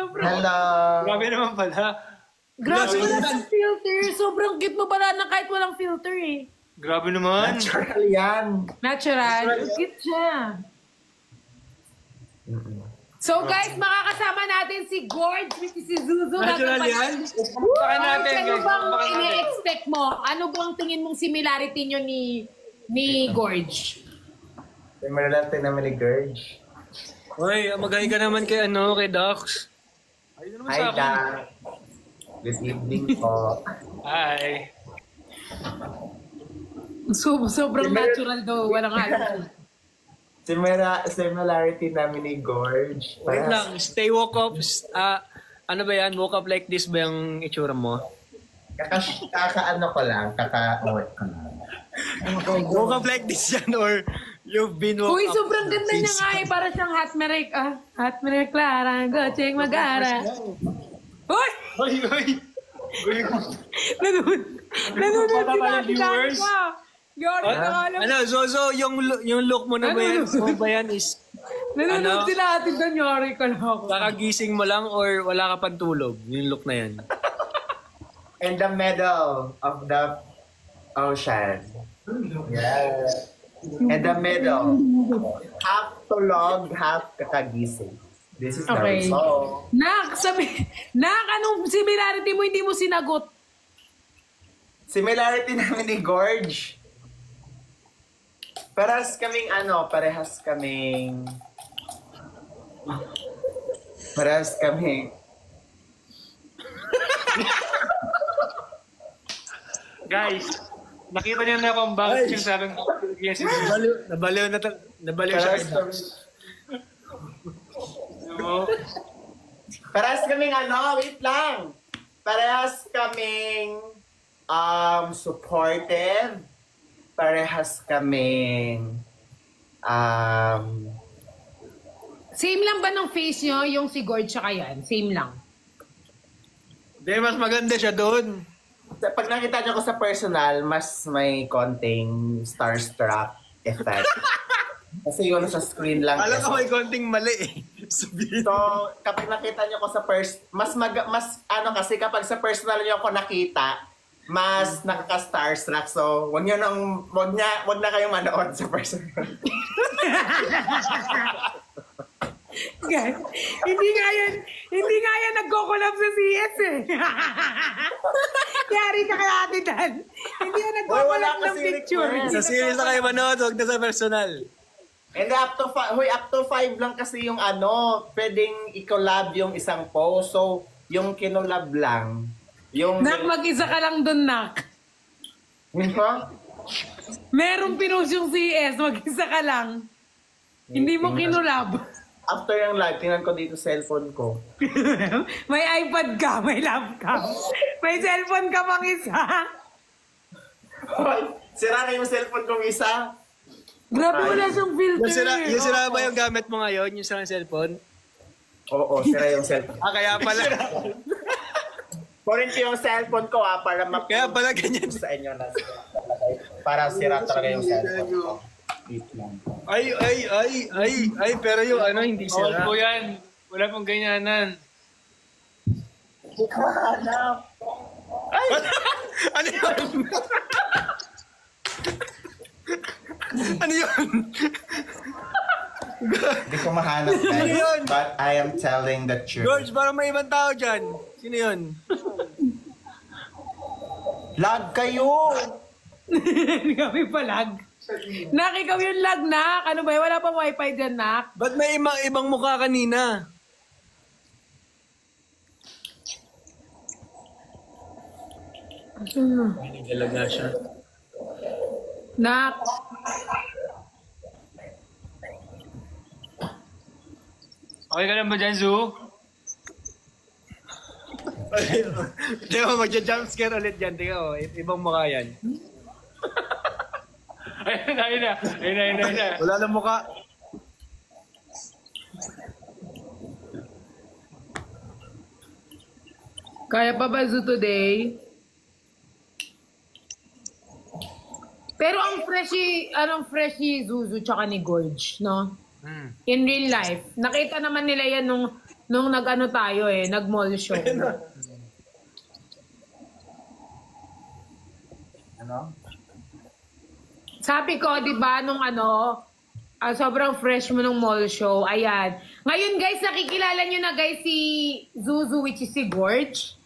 bro. Hello. Grabe naman pala. Grabe walang filter. Sobrang cute mo pala na kahit walang filter eh. Grabe naman. Natural yan. Natural. Cute siya. So guys, makakasama natin si Gorge, si Zuzu. Natural yan? Baka natin, ano guys. bang Baka natin. ine-expect mo? Ano bang tingin mong similarity nyo ni Gorge? Similar naman ni Gurge. Hoy, magay ka naman kay Dax. Ayun naman Hi, sa akin. Dad. Good evening po. Hi. Sobrang natural daw. Walang halo. Similarity namin ni Gorge. Wait lang, stay woke up. Ano ba yan? Woke up like this ba yung itsura mo? Kaka-ano ko lang, kaka-work ko lang. Woke up like this yan or you've been woke Uy, up? sobrang ganda niya nga eh. Para siyang hot merek Clara. Gocheng mag-ara. Uy! Hoy! Nanonood si pala Mati viewers? ko. Yori na alam. Ano, Zozo, yung look mo na ba yan? Mo ba yan is Nanonood sila atin doon. Yori ko lang ako. kakagising mo lang or wala ka pang tulog? Yung look na yan. In the middle of the ocean. Yeah. In the middle. Half tulog, half kakagising. This is Okay. the result. Nak, anong similarity mo hindi mo sinagot? Similarity namin ni Gorge. Parehas kaming Guys, nakita niyo na kung bakit yung sabing yes, nabaliw siya. Parehas kaming wait lang. Parehas kaming supportive. Parehas kaming Same lang ba ng face nyo yung si Gorge tsaka yan? Same lang. Hindi, mas maganda siya doon. pag nakita niyo ko sa personal, mas may konting starstruck effect. Kasi yun sa screen lang. Alam ko may konting mali eh. Sabihin. So, kapag nakita niyo ko sa kasi kapag sa personal niyo ko nakita, mas nakaka-starstruck. So, wag na kayong manood sa personal. Guys, hindi nga yan nagko-collab sa CS eh. Yari ka kaya Ate Dan. Hindi yan nagko-collab ng picture. Sa series na kayo manood, huwag na sa personal. And up to 5 lang kasi yung pwedeng i-collab yung isang post. So, yung kinolab lang. Yung Nak, mag-isa ka lang dun, Nak. Merong pinost yung CS, mag-isa ka lang. Hindi mo kinolab. After yung live, tingnan ko dito cellphone ko. May iPad ka, may laptop. May cellphone ka pang isa. Sira na yung cellphone kong isa. Grabe wala siyang filter. Yung sira ba yung gamit mo ngayon? Yung sirang cellphone? Oo, sira yung cellphone. Kaya pala. Kunin ko yung cellphone ko para Kaya pala ganyan. sa inyo na para sira talaga yung cellphone ko. Ay, pero yung hindi sira. Bawal po yan. Wala pong ganyanan. Ay! Ano yun? Ano yun? Hindi ko mahanap Ano yun? but I am telling the truth. George, parang may ibang tao dyan. Sino yun? Lag kayo! Hindi kami palag. Nak, ikaw yung lag, Nak. Ano ba? Wala pang wifi dyan, Nak. Ba't may ibang mukha kanina? Ay, nagalaga siya. Nak. Okay ka lang ba dyan, Zoo? Di ba, magja-jumpscare ulit dyan. Tingnan mo, ibang mukha yan. Ayun na. Wala lang mukha. Kaya pa ba Zoo today? Pero ang fresh ni Zuzu tsaka ni Gorge, no? In real life. Nakita naman nila yan Nung nag-ano tayo nag-mall show. Ano? Sabi ko, di ba, nung sobrang fresh mo nung mall show. Ayan. Ngayon, guys, nakikilala nyo na, guys, si Zuzu, which is si Gorge.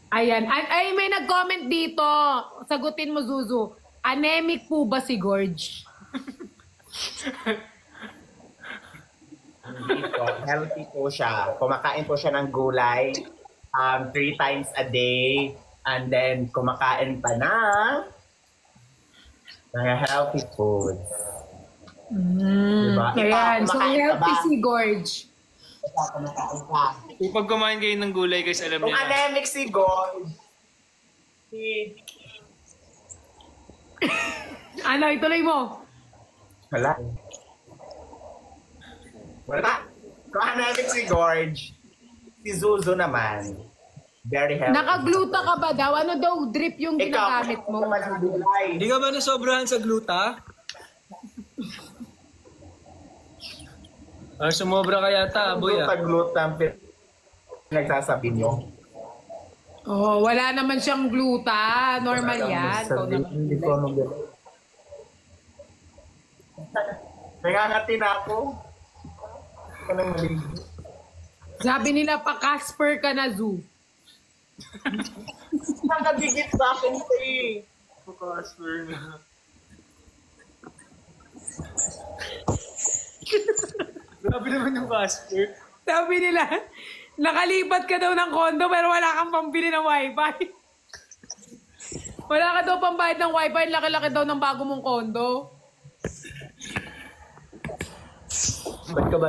Ayan. Ay, may nag-comment dito. Sagutin mo, Zuzu. Anemic po ba si Gorge? Hindi po. Healthy po siya. Kumakain po siya ng gulay 3 times a day. And then, kumakain pa na mga healthy foods. Diba? Ayan. So, kumakain ka healthy ba? si Gorge. Kumakain ka. Kapag kumain kayo ng gulay, guys, alam Kung niyo na. anemic si Gold, Ano, ituloy mo. wala. Kung anemic si Gorge, si Zuzu naman, very healthy. Nakagluta ka ba daw? Ano daw drip yung ginagamit mo? naman sa gulay. Hindi ka ba nasobrahan sa gluta? Sumobra ka yata, boy. Gluta ang nagsasabi niyo. Oh, wala naman siyang gluta. Normal yan. Ikaw naman. Hindi ko ano gano'n. Nangangati na ako. Anong maligo? Sabi nila pa Casper ka na, Zoo. Nakadikit sa akin si. Casper na. Grabe naman yung Casper. Sabi nila, nakalipat ka daw ng kondo pero wala kang pambili ng wifi. Wala ka daw pambayad ng wifi. Laki-laki daw ng bago mong kondo. Ba't ka ba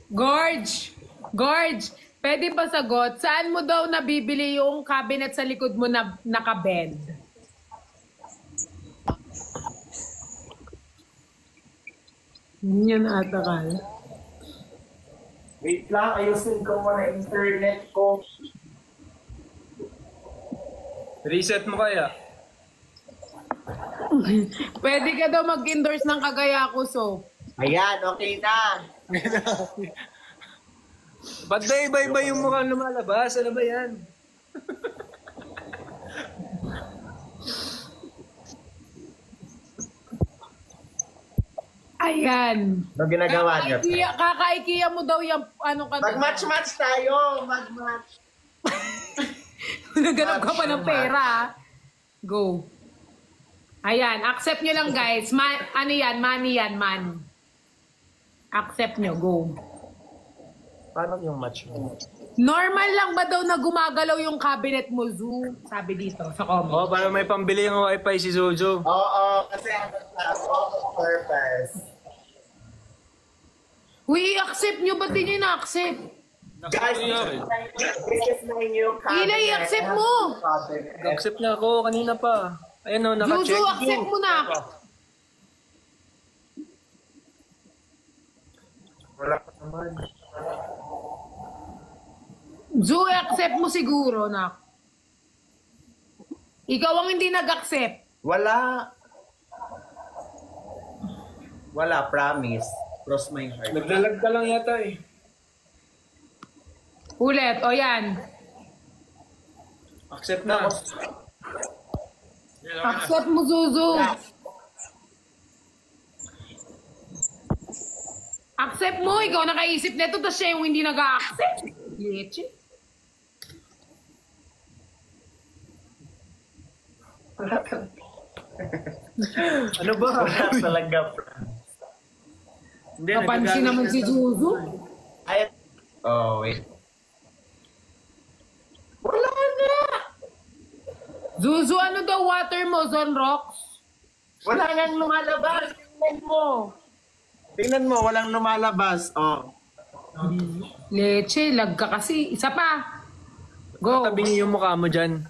Gorge, pwede ba sagot? Saan mo daw nabibili yung cabinet sa likod mo na nakabend? Yan ata ka. Wait lang, ayusin ko muna internet ko. Reset mo kaya? Pwede ka daw mag-endorse ng Kagayako soap. Ayan, okay na. Ba't ba iba-iba yung mukhang lumalabas? Ano ba yan? Ayan. Ano ginagawa niyo? Kaka-IKEA mo daw yung ano ka. Mag-match-match tayo. Mag-match. Naghanap ka pa ng pera. Go. Ayan, accept nyo lang guys. Ano yan? Money yan, man. Accept nyo, go. Paano yung match mo? Normal lang ba daw na gumagalaw yung cabinet mo, Zoo? Sabi dito sa comment. Oh, para may pambili yung wifi si Zozo. Oo, kasi ang purpose. Uy, i-accept nyo. Ba't di nyo na-accept? Guys, this is my new cabinet. Ila, i-accept mo. Accept na ako kanina pa. Ayan o, naka-check. Zuzu, accept mo na. Wala pa naman. Zoo, accept mo siguro, nak. Ikaw ang hindi nag-accept. Wala. Wala, promise. Cross my heart. Naglalag ka lang yata eh. Ulit, o yan. Accept na. Accept mo, Zuzu. Accept mo, ikaw nakaisip nito, tapos siya yung hindi nag-accept. Leche. Ano ba? Wala talaga. Hindi, Napansin naman si Zuzu. Ay, oh, wait. Wala na! Zuzu, ano daw water mo, Zon Rocks? Wala nang lumalabas. Tingnan mo. Tingnan mo, walang lumalabas. Oh. Leche, lag ka kasi. Isa pa. Go. Tabingi yung mukha mo dyan.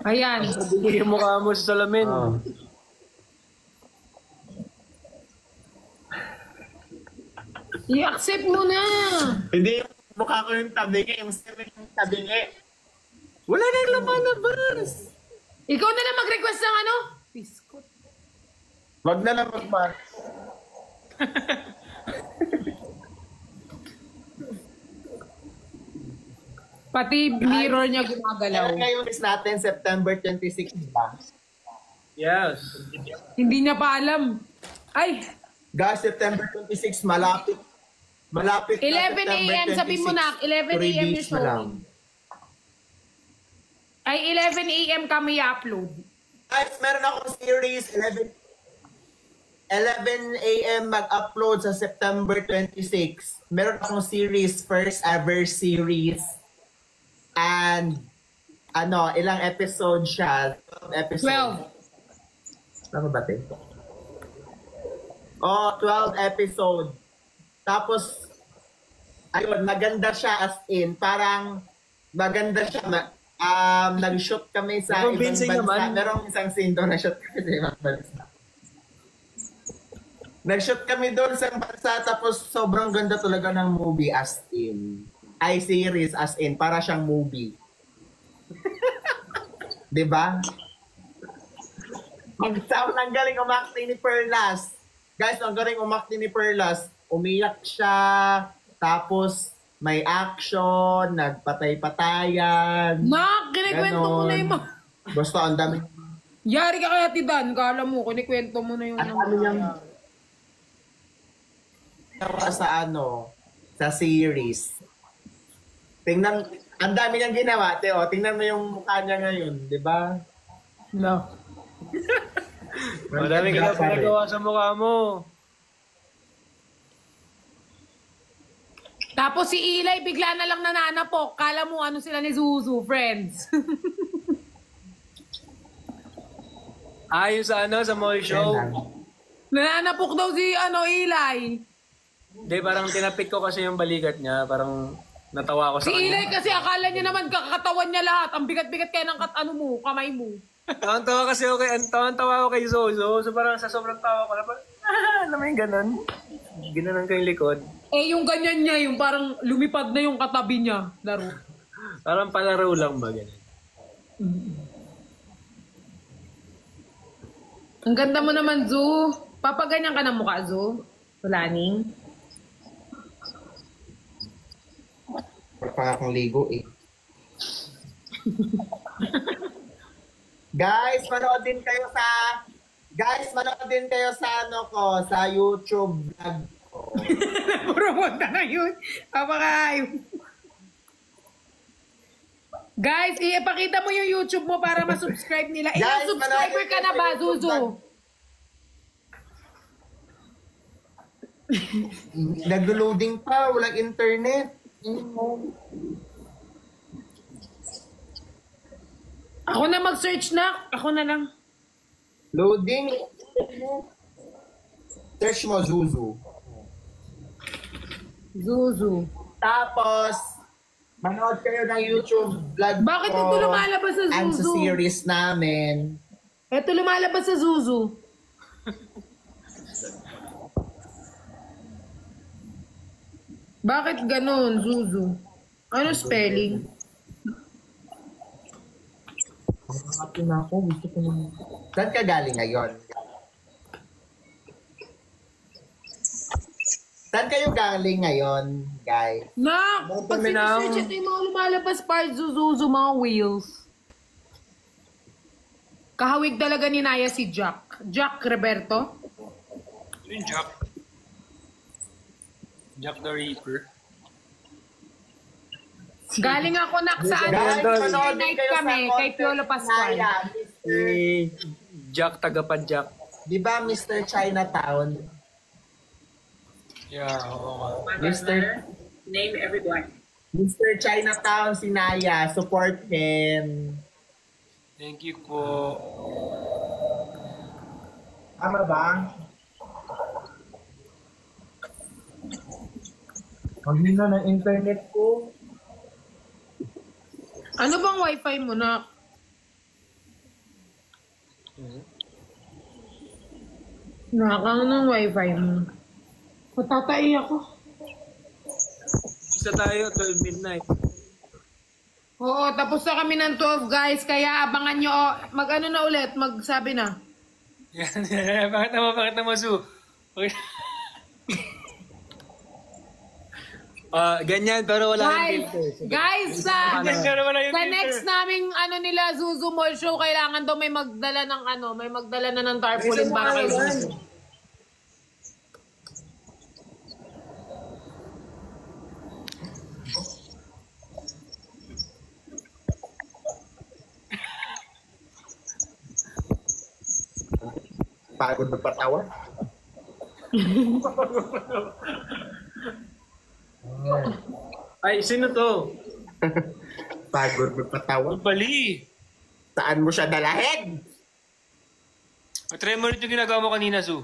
Ayan. Tabingi yung mukha mo sa salamin. Oh. I-accept mo na. Hindi yung mukha ko yung tabingi, yung sirring yung tabingi. Wala nang lumalabas. Ikaw na lang mag-request ng ano? Biskot. Wag na lang mag-mark. Pati mirror niya gumagalaw. Kaya ngayon is natin September 26 ba? Yes. Hindi niya pa alam. Ay, Guys, September 26, malapit. Malapit 11 September a.m. Sabi mo na, 11 3 a.m. days yung na lang. showing. Ay, 11 a.m. kami i-upload. Guys, meron akong series, 11 a.m. mag-upload sa September 26. Meron akong series, first ever series. And, ilang episode siya? 12 episode. 12. Tama ba, te? Oh, 12 episode. Tapos, ayun, maganda siya as in. Parang, maganda siya. Nag-shoot kami sa ibang Convincing bansa. naman. Merong isang scene doon na shoot kami sa ibang bansa. Nag-shoot kami doon sa bansa, tapos sobrang ganda talaga ng movie as in. Ay, series as in. Para siyang movie. Diba? Ang galing umakting ni Perlas. Guys, ang galing umakting ni Perlas. Umiyak siya, tapos may action, nagpatay-patayan. Nak, kinikwento mo na yung mga... Basta ang dami. Yari ka kaya, Tidan. Kala mo, kinikwento mo na yung... At ano yung... sa series. Tingnan, ang dami niyang ginawa, Teo. Tingnan mo yung mukha niya ngayon, di ba? No. Madami ka na pinagawa sa mukha mo. Tapos si Eli, bigla na lang nananapok. Kala mo ano sila ni Zuzu, friends. Ayun sa sa mall show. Nananapok daw si Eli. Hindi, parang tinapik ko kasi yung balikat niya. Parang natawa ko sa Si kanya. Eli kasi akala niya naman kakatawan niya lahat. Ang bigat-bigat kaya ng kamay mo. Tawan-tawa kasi ako tawan-tawa ako kay Zozo. So parang sa sobrang tawa ko na parang, alam mo yung ganun. Ginanon ko yung likod. Eh, yung ganyan niya, yung parang lumipad na yung katabi niya. Laro. Parang palaro lang ba ganun. Ang ganda mo naman, Zu. Papaganyan ka ng mukha, Zu. Walaning. Parang akong ligo eh. Guys, manood din kayo sa sa YouTube vlog ko. Promote na yun. Papakayo. Guys, ipakita mo yung YouTube mo para ma-subscribe nila. Guys, Ilang subscriber ka na ba, Zuzu? Nag-loading pa, walang internet. Ako na mag-search na. Ako na lang. Loading. Search mo Zuzu. Zuzu. Tapos, manood kayo ng YouTube vlog Bakit ko. ito lumalabas sa And sa Zuzu? series namin. Ito lumalabas sa Zuzu. Bakit ganon, Zuzu? Ano spelling? Hanapin ako, gusto ko naman. Saan ka galing ngayon? Saan kayo galing ngayon, guys? Na, pag kami ng- sinesearch ito yung mga lumalabas parts, Zuzu, mga wheels. Kahawig talaga ni Naya si Jack. Jack Roberto? Ano yung Jack? Jack the Reaper. Galing ako sa ano, Guys, Guys, manood din night kayo sa kami kay Piolo Pascual. Naya, Si Jack, tagapadjak. Di ba Mr. Chinatown? Yeah, oo nga. Mr. Name everyone. Mr. Chinatown, si Naya. Support him. Thank you po. Tama ba? Ang hina ng internet ko. Ano bang wifi mo na? Nakakang ng wifi mo. Matatay ako. Isa tayo, 12 midnight. Oo, tapos na kami ng 12 guys. Kaya abangan nyo. Mag-ano na ulit, magsabi na. Pakita mo, Su. Okay. Ganyan, pero wala yung filter. Guys, sa Pero wala yung sa filter. next naming nila Zuzu Mall Show, kailangan daw may magdala ng may magdala na ng tarpaulin para kay Zuzu. Pagod na patawa. Ay, sino to? Pagod na patawa. Bali. Saan mo siya dalahin? Try mo rin yung ginagawa mo kanina, Su.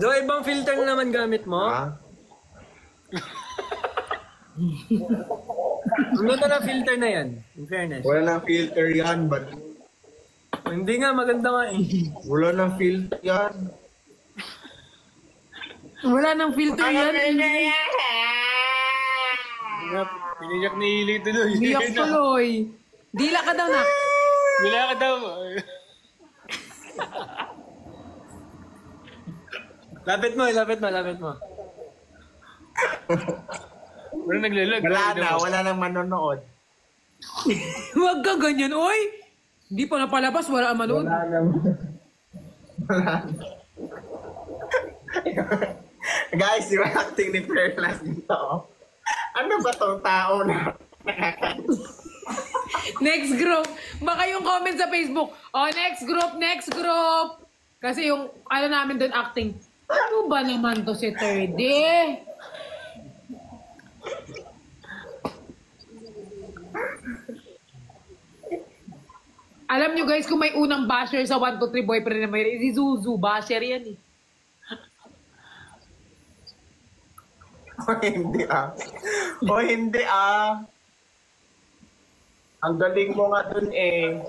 Do, ibang filter na naman gamit mo? Ha? Ano na filter na yan? In fairness. Wala nang filter yan, but Hindi nga, maganda nga eh. wala nang filter yan. Wala nang filter yan. Piniyak ni Ili tuloy. Biyak tuloy. Dila ka daw na. Wala ka daw. Lapit mo. Wala naglalag. Wala nang manonood. Huwag ka ganyan, oy! Hindi pa napalabas, wala ang manood. Guys, yung acting ni Fairless dito. Ano ba tong tao na? Next group. Baka yung comment sa Facebook. Oh, next group. Kasi yung namin doon acting. Ano ba naman to si 30? Alam nyo guys, kung may unang basher sa 1, 2, 3 boyfriend na may si Zuzu, basher yan eh. Hindi ah. Ang galing mo nga dun eh.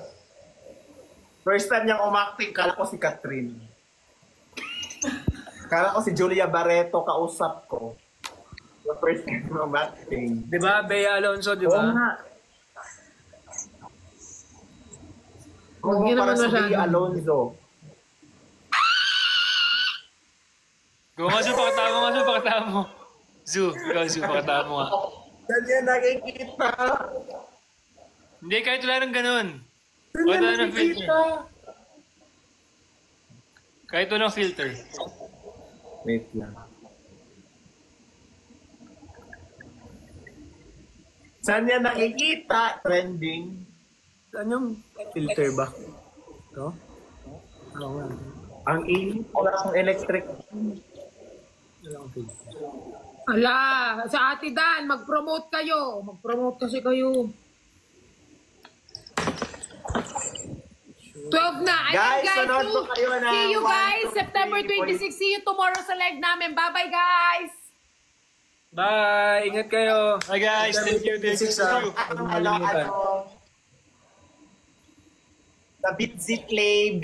First time niyang umacting, kala ko si Catherine. Kala ko si Julia Barreto, kausap ko. The first time umacting. Di ba, Bea Alonso, di Oo ba? nga. Huwag niyo Para naman si masyado. Alonzo. Go nga, Su. Pakita mo. Zu, ikaw, Zu. Pakita mo nga. Saan niya nakikita? Hindi, kahit wala nang ganun. Saan Wala niya nang filter. nakikita? Kahit walang filter. Wait lang. Saan niya nakikita? Trending. Saan yung filter ba? Ito? Oo nga. Ang init. Wala akong electric. Wala akong filter. Ala, sa Ate Dan, mag-promote kayo. Mag-promote kasi kayo. 12 na. Guys, sunod po kayo na. See you 1, guys. 2, 3, September 26. See you tomorrow sa live namin. Bye-bye guys. Bye! Ingat kayo! Hi guys, thank you. The BitZplay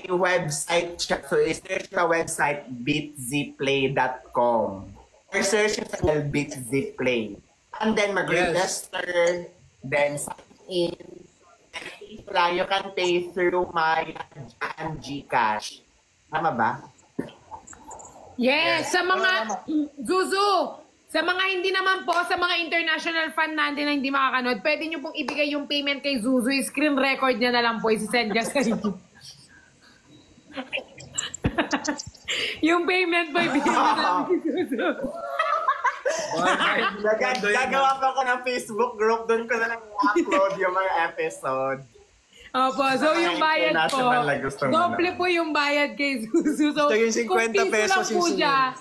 website siya. So, search na website bitzplay.com. Or search sa BitZplay. And then mag-register, then sign in. And you can pay through my and GCash. Tama ba? Yes, sa mga Zuzu, sa mga hindi naman po, sa mga international fan natin na hindi makakanood, pwede nyo pong ibigay yung payment kay Zuzu, screen record niya na lang po, isi-send niya sa inyo. Yung payment po, ibigay mo na lang kay Zuzu. Gagawa pa ako ng Facebook group, doon ko na lang upload yung mga episode. Opo, so yung bayad po, International na gusto mo doble po yung bayad kay Zuzu. So, Gusto yung 50 kung piso pesos lang po yung siya,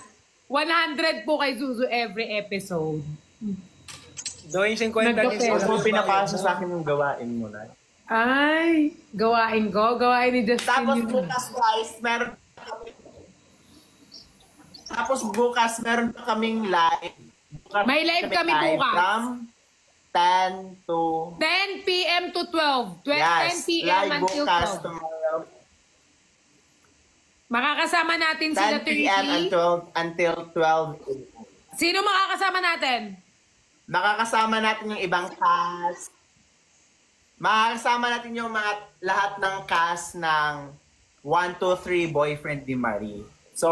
100 po kay Zuzu every episode. Doon yung 50 Nagkapera. pesos. Huwag mo pinapasa sa akin yung gawain mo na. Ay, gawain ko. Gawain ni Justin. Tapos yun. bukas guys, meron pa kaming live. May live kami bukas. From 10 to 10 p.m. to 12. 10 yes, p.m. live until bukas 12. tomorrow. Makakasama natin sila 10 p.m. 30. until 12. Sino makakasama natin? Makakasama natin yung ibang cast. makakasama natin yung mga lahat ng cast ng 1, 2, 3 Boyfriend ni Marie. So,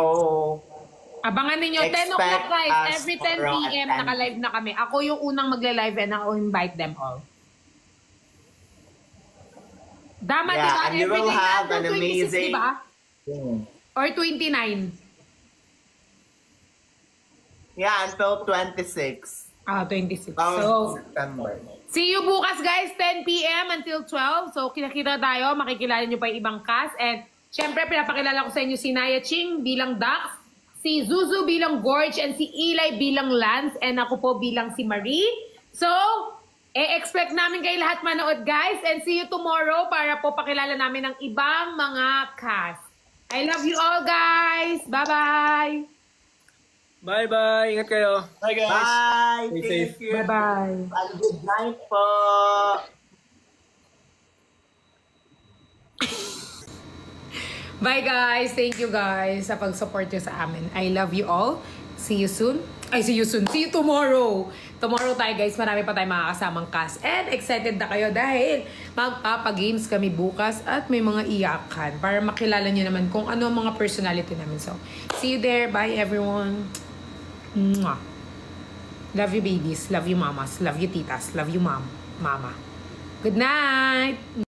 Abangan ninyo, 10 o'clock expect guys. us Every 10 tomorrow p.m. at 10. naka-live na kami. Ako yung unang magle-live and I'll invite them all. Dama, Yeah, diba? and you will Everything have until an 26, amazing- diba? Or 29? yeah, until 26 Ah, 26. of So, September. see you bukas guys, 10 p.m. until 12. So, kita-kita tayo. Makikilala nyo pa yung ibang cast. And, syempre, pinapakilala ko sa inyo si Naya Ching bilang Dax, si Zuzu bilang Gorge, and si Eli bilang Lance, and ako po bilang si Marie. So, expect namin kayo lahat manood guys. And see you tomorrow para po pakilala namin ng ibang mga cast. I love you all guys. Bye-bye. Bye-bye. Ingat kayo. Bye, guys. Bye! Stay Thank safe. you! Bye-bye. And good night po! Bye guys! Thank you guys sa pag-support nyo sa amin. I love you all. See you soon. Ay, see you soon. See you tomorrow. Tomorrow tayo guys. Marami pa tayong makakasamang cast. And excited na kayo dahil magpapagames kami bukas at may mga iyakan para makilala nyo naman kung ano ang mga personality namin. So, see you there. Bye everyone. Mwah. Love you babies. Love you mamas. Love you titas. Love you mama. Good night.